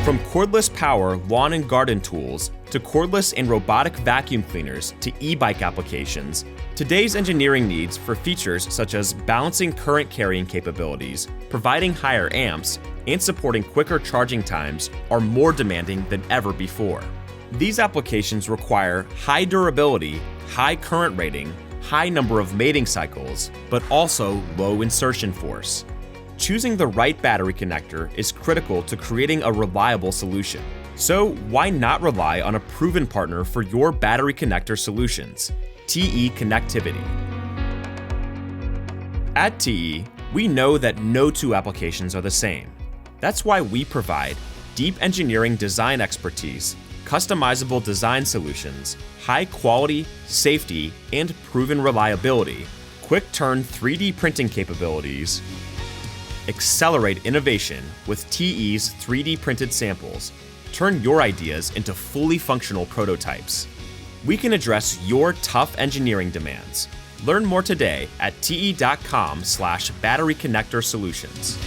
From cordless power lawn and garden tools to cordless and robotic vacuum cleaners to e-bike applications, today's engineering needs for features such as balancing current carrying capabilities, providing higher amps, and supporting quicker charging times are more demanding than ever before. These applications require high durability, high current rating, high number of mating cycles, but also low insertion force. Choosing the right battery connector is critical to creating a reliable solution. So why not rely on a proven partner for your battery connector solutions? TE Connectivity. At TE, we know that no two applications are the same. That's why we provide deep engineering design expertise, customizable design solutions, high quality, safety, and proven reliability, quick turn 3D printing capabilities, accelerate innovation with TE's 3D printed samples. Turn your ideas into fully functional prototypes. We can address your tough engineering demands. Learn more today at te.com/battery connector solutions.